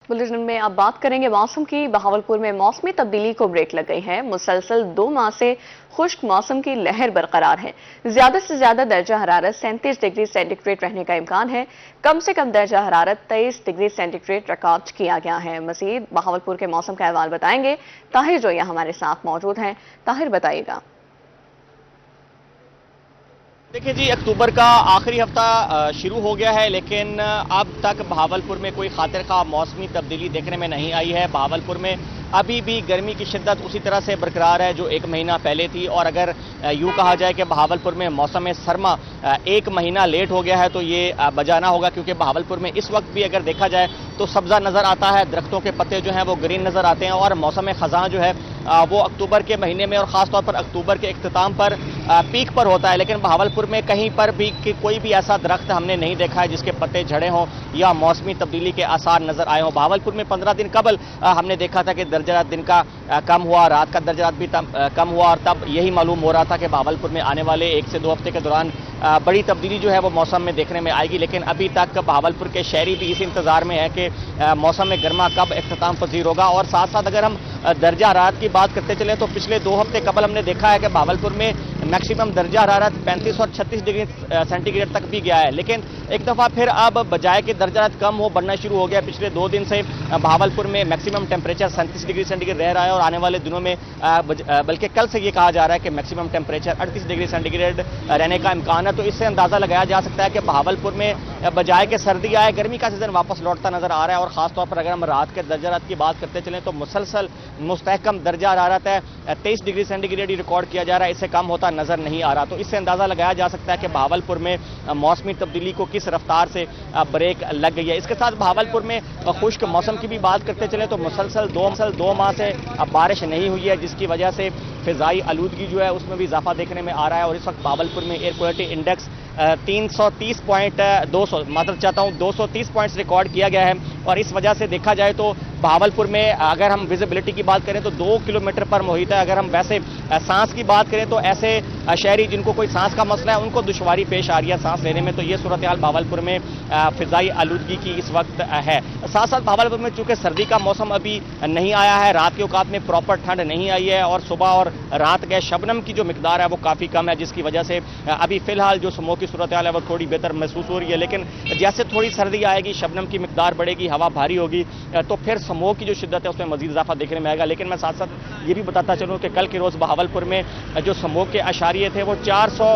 Bulletin में अब बात करेंगे मौसम की। बहावलपुर में मौसमी तब्दीली को ब्रेक लग गई है। मुसलसल 2 माह से खुश्क मौसम की लहर बरकरार है। ज्यादा से ज्यादा दर्जा हरारत 37 डिग्री सेंटीग्रेड रहने का इम्कान है। कम से कम दर्जा हरारत 23 डिग्री सेंटीग्रेड रिकॉर्ड किया गया है। मजीद बहावलपुर के मौसम का अहवाल बताएंगे ताहिर जोया हमारे साथ मौजूद हैं। ताहिर, बताइएगा। देखिए जी, अक्टूबर का आखिरी हफ्ता शुरू हो गया है, लेकिन अब तक बहावलपुर में कोई खातिर खा मौसमी तब्दीली देखने में नहीं आई है। बहावलपुर में अभी भी गर्मी की शिद्दत उसी तरह से बरकरार है जो एक महीना पहले थी, और अगर यूँ कहा जाए कि बहावलपुर में मौसम सरमा एक महीना लेट हो गया है तो ये बजाना होगा, क्योंकि बहावलपुर में इस वक्त भी अगर देखा जाए तो सब्जा नज़र आता है, दरख्तों के पत्ते जो हैं वो ग्रीन नज़र आते हैं, और मौसम खज़ां जो है वो अक्टूबर के महीने में और ख़ासतौर पर अक्टूबर के इख्तिताम पर पीक पर होता है। लेकिन बहावलपुर में कहीं पर भी कोई भी ऐसा दरख्त हमने नहीं देखा है जिसके पत्ते झड़े हों या मौसमी तब्दीली के आसार नजर आए हों। बहावलपुर में 15 दिन कबल हमने देखा था कि दर्जा दिन का कम हुआ, रात का दर्जा भी कम हुआ, और तब यही मालूम हो रहा था कि बहावलपुर में आने वाले 1 से 2 हफ्ते के दौरान बड़ी तब्दीली जो है वो मौसम में देखने में आएगी। लेकिन अभी तक बहावलपुर के शहरी भी इस इंतजार में है कि मौसम गर्मा कब इख्तिताम पजीर होगा। और साथ साथ अगर हम दर्जा हरारत की बात करते चले तो पिछले 2 हफ्ते कबल हमने देखा है कि बहावलपुर में मैक्सिमम दर्जा हरारत 35 और 36 डिग्री सेंटीग्रेड तक भी गया है। लेकिन एक दफ़ा फिर अब बजाय कि दर्जा हरारत कम हो, बढ़ना शुरू हो गया। पिछले 2 दिन से बहावलपुर में मैक्सिमम टेम्परेचर 37 डिग्री सेंटीग्रेड रह रहा है, और आने वाले दिनों में बल्कि कल से ये कहा जा रहा है कि मैक्सिमम टेम्परेचर 38 डिग्री सेंटीग्रेड रहने का इम्कान है। तो इससे अंदाजा लगाया जा सकता है कि बहावलपुर में बजाय के सर्दी आए, गर्मी का सीजन वापस लौटता नजर आ रहा है। और खासतौर पर अगर हम रात के दर्जा हरारत की बात करते चलें तो मुसलसल मुस्तहकम दर्जा हरारत है 23 डिग्री सेंटीग्रेड ही रिकॉर्ड किया जा रहा है, इससे कम होता नजर नहीं आ रहा। तो इससे अंदाजा लगाया जा सकता है कि बहावलपुर में मौसमी तब्दीली को किस रफ्तार से ब्रेक लग गई है। इसके साथ बहावलपुर में खुश्क मौसम की भी बात करते चलें तो मुसलसल 2 माह से बारिश नहीं हुई है, जिसकी वजह से फिजाई आलूदगी जो है उसमें भी इजाफा देखने में आ रहा है। और इस वक्त बहावलपुर में air quality index 230 points record किया गया है। और इस वजह से देखा जाए तो बहावलपुर में अगर हम विजिबिलिटी की बात करें तो 2 किलोमीटर पर मुहित है। अगर हम वैसे सांस की बात करें तो ऐसे शहरी जिनको कोई सांस का मसला है उनको दुश्वारी पेश आ रही है सांस लेने में। तो ये सूरत हाल बहावलपुर में फिजाई आलूदगी की इस वक्त है। साथ साथ बहावलपुर में चूंकि सर्दी का मौसम अभी नहीं आया है, रात के औकात में प्रॉपर ठंड नहीं आई है, और सुबह और रात के शबनम की जो मिकदार है वो काफ़ी कम है, जिसकी वजह से अभी फिलहाल जो स्मोक की सूरत हाल है वो थोड़ी बेहतर महसूस हो रही है। लेकिन जैसे थोड़ी सर्दी आएगी, शबनम की मिकदार बढ़ेगी, हवा भारी होगी, तो फिर स्मोक की जो शिद्दत है उसमें मजीद इजाफा देखने में आएगा। लेकिन मैं साथ साथ ये भी बताता चलूँ कि कल के रोज़ बहावलपुर में जो स्मोक के अशारिये थे वो 400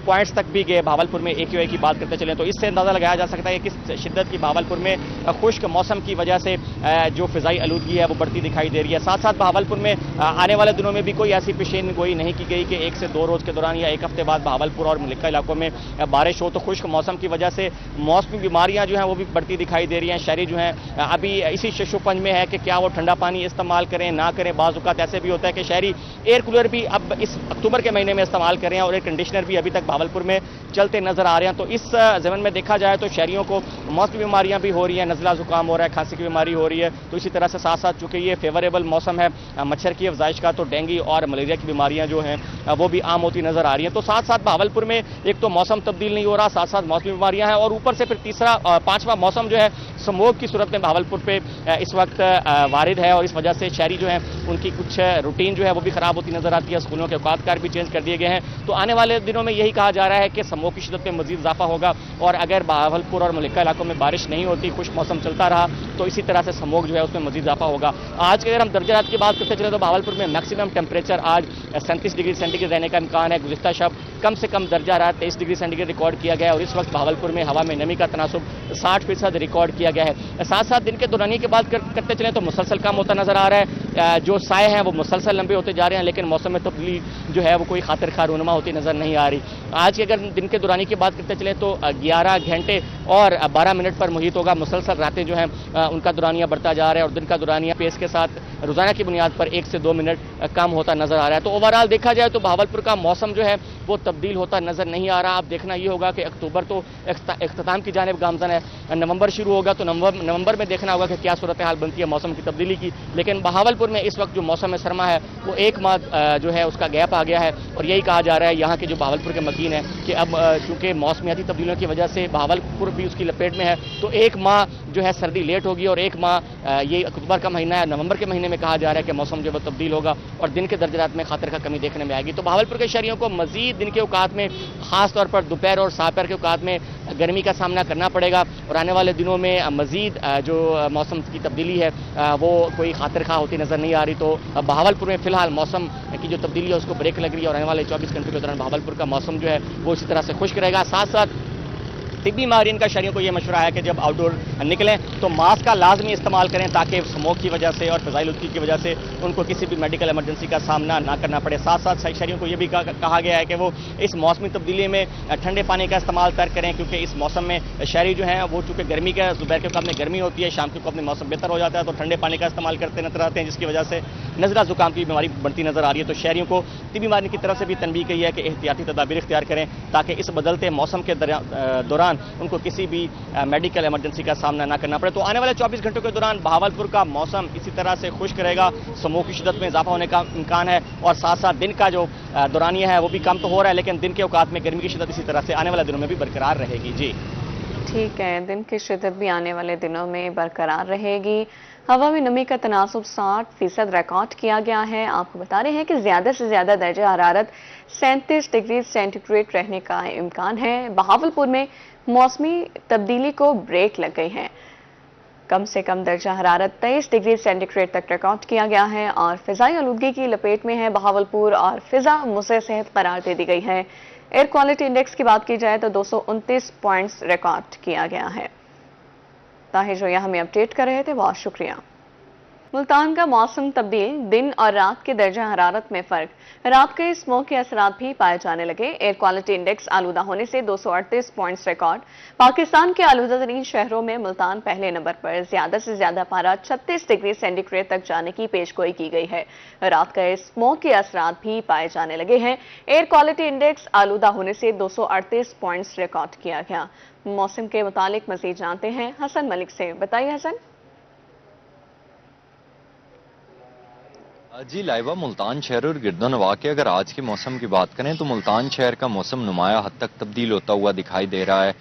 पॉइंट्स तक भी गए। बहावलपुर में AQI की बात करते चलें तो इससे अंदाजा लगाया जा सकता है कि किस शिद्दत की बहावलपुर में खुश्क मौसम की वजह से जो फिजाई आलूदगी है वो बढ़ती दिखाई दे रही है। साथ साथ बहावलपुर में आने वाले दिनों में भी कोई ऐसी पेशेन गोई नहीं की गई कि 1 से 2 रोज़ के दौरान या 1 हफ्ते बाद बहावलपुर और मलिका इलाकों में बारिश हो। तो खुश्क मौसम की वजह से मौसमी बीमारियां जो हैं वो भी बढ़ती दिखाई दे रही हैं। शहरी जो हैं अभी इसी शशुपंज में है कि क्या वो ठंडा पानी इस्तेमाल करें ना करें। बाज़ औक़ात ऐसे भी होता है कि शहरी एयर कूलर भी अब इस अक्टूबर के महीने में इस्तेमाल कर रहे हैं, और एयर कंडीशनर भी अभी तक बहावलपुर में चलते नजर आ रहे हैं। तो इस ज़मीन में देखा जाए तो शहरियों को मौसमी बीमारियां भी हो रही हैं, नज़ला जुकाम हो रहा है, खांसी की बीमारी हो रही है। तो इसी तरह से साथ साथ चूंकि ये फेवरेबल मौसम है मच्छर की अफजाइश का, तो डेंगू और मलेरिया की बीमारियां जो हैं वो भी आम होती नजर आ रही हैं। तो साथ साथ बहावलपुर में एक तो मौसम तब्दील नहीं हो रहा, साथ साथ मौसमी बीमारियां हैं, और ऊपर से फिर तीसरा 5वां मौसम जो है स्मोक की सूरत में बहावलपुर पे इस वक्त वारिद है। और इस वजह से शहरी जो हैं उनकी कुछ रूटीन जो है वो भी खराब होती नजर आती है। स्कूलों के औकात कार भी चेंज कर दिए गए हैं। तो आने वाले दिनों में यही कहा जा रहा है कि स्मोक की शिद्दत में मजीद इजाफा होगा, और अगर बहावलपुर और मलिका इलाकों में बारिश नहीं होती, खुश्क मौसम चलता रहा, तो इसी तरह से स्मोक जो है उसमें मजीद इजाफा होगा। आज के अगर हम दर्जा हरारत की बात करते चले तो बहावलपुर में मैक्सिमम टेम्परेचर आज 37 डिग्री सेंटीग्रेड रहने का इम्कान है। गुज़िश्ता शब कम से कम दर्जा हरारत 23 डिग्री सेंटीग्रेड रिकॉर्ड किया गया है, और इस वक्त बहावलपुर में हवा में नमी का तनासुब 60% रिकॉर्ड किया गया है। साथ साथ दिन के दौरानिये की बात करते चलें तो मुसलसल कम होता नजर आ रहा है, जो साए हैं वो मुसलसल लंबे होते जा रहे हैं, लेकिन मौसम में तब्दीली जो है वो कोई खातिर खा रूनुमा होती नजर नहीं आ रही। आज की अगर दिन के दौरानिये की बात करते चलें तो 11 घंटे और 12 मिनट पर मुहित होगा। मुसलसल रातें जो हैं उनका दौरानिया बढ़ता जा रहा है, और दिन का दौरानिया पेस के साथ रोजाना की बुनियाद पर 1 से 2 मिनट कम होता नजर आ रहा है। तो ओवरऑल देखा जाए तो बहावलपुर का मौसम जो है وہ تبدیل ہوتا نظر نہیں آ رہا. اب دیکھنا یہ ہوگا کہ اکتوبر تو اختتام کی جانب گامزن ہے, نومبر شروع ہوگا تو نومبر میں دیکھنا ہوگا کہ کیا صورتحال بنتی ہے موسم کی تبدیلی کی. لیکن بہاولپور میں اس وقت جو موسم سرما ہے وہ ایک ماہ جو ہے اس کا گیپ آ گیا ہے, اور یہی کہا جا رہا ہے یہاں کے جو بہاولپور کے مکین ہیں کہ اب چونکہ موسمیاتی تبدیلیوں کی وجہ سے بہاولپور بھی اس کی لپیٹ میں ہے, تو ایک ماہ جو ہے سردی لیٹ ہوگی, اور ایک ماہ یہ اکتوبر کا مہینہ ہے, نومبر کے مہینے میں کہا جا رہا ہے کہ موسم جو ہے تبدیل ہوگا اور دن کے درجات میں خاطر کا کمی دیکھنے میں آئے گی. تو بہاولپور کے شہریوں کو مزید دن کے اوقات میں خاص طور پر دوپہر اور ساپر کے اوقات میں گرمی کا سامنا کرنا پڑے گا, اور آنے والے دنوں میں مزید جو موسم کی تبدیلی ہے وہ کوئی خاطر خواہ ہوتی نظر نہیں آ رہی. تو بہاولپور میں فی الحال موسم کی جو تبدیلی ہے اس کو بریک لگ رہی ہے, اور آنے والے 24 گھنٹوں کے دوران بہاولپور کا موسم جو ہے وہ اسی طرح سے خشک رہے گا. ساتھ ساتھ طبی ماہرین کا شہریوں کو یہ مشورہ ہے کہ جب آؤٹ ڈور نکلیں تو ماسک کا لازمی استعمال کریں تاکہ سموک کی وجہ سے اور فضائی آلودگی کی وجہ سے ان کو کسی بھی میڈیکل ایمرجنسی کا سامنا نہ کرنا پڑے. ساتھ ساتھ شہریوں کو یہ بھی کہا گیا ہے کہ وہ اس موسمی تبدیلی میں ٹھنڈے پانی کا استعمال ترک کریں, کیونکہ اس موسم میں شہری جو ہیں وہ چونکہ گرمی کا دوپہر کے وقت میں گرمی ہوتی ہے, شام کے وقت میں موسم بہتر ہو جاتا ہے تو ٹھنڈے پانی کا استعمال کرتے نظر آتے ہیں, جس کی وجہ سے نزلہ زکام کی بیماری بڑھتی نظر آ رہی ہے. تو شہریوں کو طبی ماہرین کی طرف سے بھی تنبیہ کی ہے کہ احتیاطی تدابیر اختیار کریں تاکہ اس بدلتے موسم کے دوران ان کو کسی بھی میڈیکل ایمرجنسی کا سامنا نہ کرنا پڑے. تو آنے والے 24 گھنٹوں کے دوران بہاولپور کا موسم اسی طرح سے خشک رہے گا, سموک کی شدت میں اضافہ ہونے کا امکان ہے, اور ساتھ ساتھ دن کا جو دورانیہ ہے وہ بھی کم تو ہو رہا ہے, لیکن دن کے اوقات میں گرمی کی شدت اسی طرح سے آنے والے دنوں میں بھی برقرار رہے گی. جی ٹھیک ہے, دن کی شدت بھی آنے والے دنوں میں برقرار رہے گی. ہوا میں نمی کا تناسب 60% ریکارڈ کیا گیا ہے. آپ کو بتا رہے ہیں کہ زیادہ سے زیادہ درجہ حرارت 37 ڈگری سینٹی گریڈ رہنے کا امکان ہے. بہاولپور میں موسمی تبدیلی کو بریک لگ گئی ہے. کم سے کم درجہ حرارت 23 ڈگری سینٹی گریڈ تک ریکارڈ کیا گیا ہے, اور فضائی آلودگی کی لپیٹ میں ہے بہاولپور, اور فضا مسئلہ صحت قرار دے دی گئی ہے. ایئر کوالٹی انڈیکس کی بات کی جائے تو 229 پوائنٹس ریکارڈ کیا گیا ہے. طاہر جو یہ ہمیں اپڈیٹ کر رہے تھے, بہت شکریہ. ملتان کا موسم تبدیل, دن اور رات کے درجہ حرارت میں فرق, رات کے اسموگ کے اثرات بھی پائے جانے لگے. ایئر کوالٹی انڈیکس آلودہ ہونے سے 238 پوائنٹس ریکارڈ. پاکستان کے آلودہ ترین شہروں میں ملتان پہلے نمبر پر, زیادہ سے زیادہ پارہ 36 ڈگری سینٹی گریڈ تک جانے کی پیشگوئی کی گئی ہے. رات کا اسموگ کے اثرات بھی پائے جانے لگے ہیں. ایئر کوالٹی انڈیکس آلودہ ہونے سے 238 پوائنٹس ریکارڈ کیا گیا. موسم کے متعلق مزید جانتے ہیں حسن ملک سے. بتائیے حسن. جی لائبہ, ملتان شہر اور گرد و نواح کے اگر آج کے موسم کی بات کریں تو ملتان شہر کا موسم نمایاں حد تک تبدیل ہوتا ہوا دکھائی دے رہا ہے.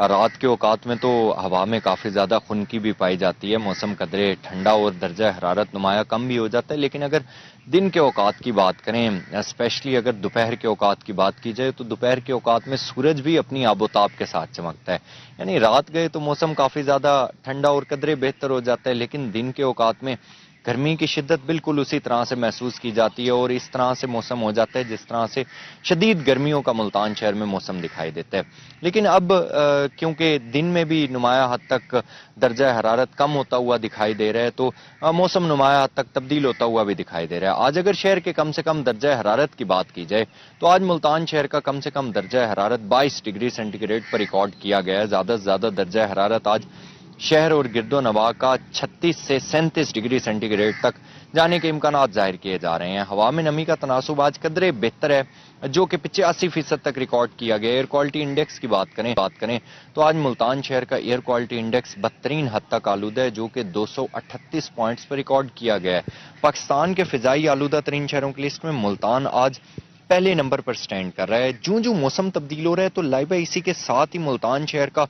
رات کے اوقات میں تو ہوا میں کافی زیادہ خنکی بھی پائی جاتی ہے, موسم قدرے ٹھنڈا اور درجہ حرارت نمایاں کم بھی ہو جاتا ہے. لیکن اگر دن کے اوقات کی بات کریں, اسپیشلی اگر دوپہر کے اوقات کی بات کی جائے تو دوپہر کے اوقات میں سورج بھی اپنی آب و تاب کے ساتھ چمکتا ہے. یعنی رات گئے تو موسم کافی زیادہ ٹھنڈا اور قدرے بہتر ہو جاتا ہے, لیکن دن کے اوقات میں گرمی کی شدت بالکل اسی طرح سے محسوس کی جاتی ہے, اور اس طرح سے موسم ہو جاتا ہے جس طرح سے شدید گرمیوں کا ملتان شہر میں موسم دکھائی دیتا ہے. لیکن اب کیونکہ دن میں بھی نمایاں حد تک درجہ حرارت کم ہوتا ہوا دکھائی دے رہا ہے تو موسم نمایاں حد تک تبدیل ہوتا ہوا بھی دکھائی دے رہا ہے. آج اگر شہر کے کم سے کم درجہ حرارت کی بات کی جائے تو آج ملتان شہر کا کم سے کم درجہ حرارت 22 ڈگری سینٹی گریڈ پر ریکارڈ کیا گیا ہے. زیادہ سے زیادہ درجہ حرارت آج شہر اور گرد و نواح کا 36 سے 37 ڈگری سینٹی گریڈ تک جانے کے امکانات ظاہر کیے جا رہے ہیں. ہوا میں نمی کا تناسب آج قدرے بہتر ہے, جو کہ 85% تک ریکارڈ کیا گیا. ایئر کوالٹی انڈیکس کی بات کریں تو آج ملتان شہر کا ایئر کوالٹی انڈیکس بدترین حد تک آلودہ ہے, جو کہ 238 پوائنٹس پر ریکارڈ کیا گیا ہے. پاکستان کے فضائی آلودہ ترین شہروں کی لسٹ میں ملتان آج پہلے نمبر پر سٹینڈ کر رہا ہے. جو موسم تبدیل ہو رہا ہے تو لائبہ اسی کے ساتھ ہی ملتان شہر کا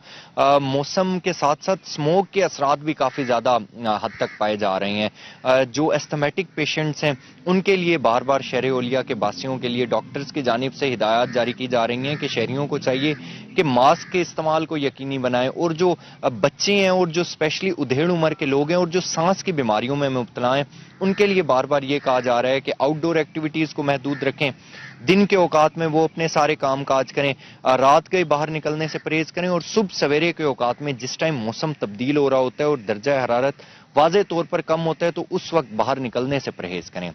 موسم کے ساتھ ساتھ سموگ کے اثرات بھی کافی زیادہ حد تک پائے جا رہے ہیں. جو ایستھمیٹک پیشنٹس ہیں ان کے لیے بار بار شہر اولیا کے باسیوں کے لیے ڈاکٹرز کی جانب سے ہدایات جاری کی جا رہی ہیں کہ شہریوں کو چاہیے کہ ماسک کے استعمال کو یقینی بنائیں, اور جو بچے ہیں اور جو اسپیشلی ادھیڑ عمر کے لوگ ہیں اور جو سانس کی بیماریوں میں مبتلا ہیں ان کے لیے بار بار یہ کہا جا رہا ہے کہ آؤٹ ڈور ایکٹیویٹیز کو محدود رکھیں. دن کے اوقات میں وہ اپنے سارے کام کاج کریں, رات گئے باہر نکلنے سے پرہیز کریں, اور صبح سویرے کے اوقات میں جس ٹائم موسم تبدیل ہو رہا ہوتا ہے اور درجہ حرارت واضح طور پر کم ہوتا ہے تو اس وقت باہر نکلنے سے پرہیز کریں.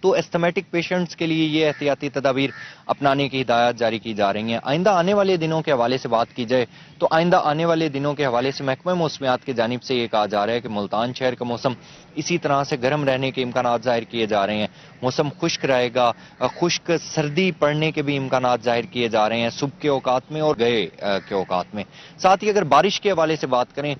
تو एस्थमेटिक पेशेंट्स के लिए ये एहतियाती तदाबीर अपनाने की हिदायत जारी की जा रही हैं। आइंदा आने वाले दिनों के हवाले से बात की जाए तो आइंदा आने वाले दिनों के हवाले से महकमा मौसमियात की जानिब से ये कहा जा रहा है कि मुल्तान शहर का मौसम इसी तरह से गर्म रहने के इम्कान जाहिर किए जा रहे हैं। मौसम खुश्क रहेगा, खुश्क सर्दी पड़ने के भी इम्कान जाहिर किए जा रहे हैं सुबह के औकात में और गए के औकात में। साथ ही अगर बारिश के हवाले से बात करें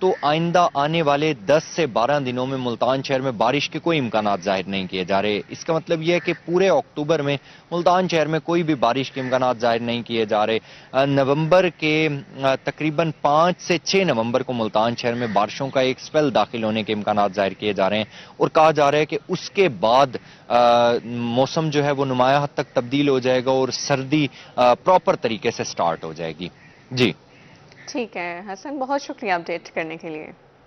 तो आइंदा आने वाले 10 से 12 दिनों में मुल्तान शहर में बारिश के कोई इम्कान जाहिर नहीं किए जा रहे। इसका मतलब यह है कि पूरे अक्टूबर में मुल्तान शहर में कोई भी बारिश के इम्कान जाहिर नहीं किए जा रहे। नवंबर के तकरीबन 5 से 6 नवंबर को मुल्तान शहर में बारिशों का एक स्पेल दाखिल होने के इम्कान जाहिर किए जा रहे हैं और कहा जा रहा है कि उसके बाद मौसम जो है वो नुमाया हद तक तब्दील हो जाएगा और सर्दी प्रॉपर तरीके से स्टार्ट हो जाएगी। जी ठीक है हसन, बहुत शुक्रिया अपडेट करने के लिए।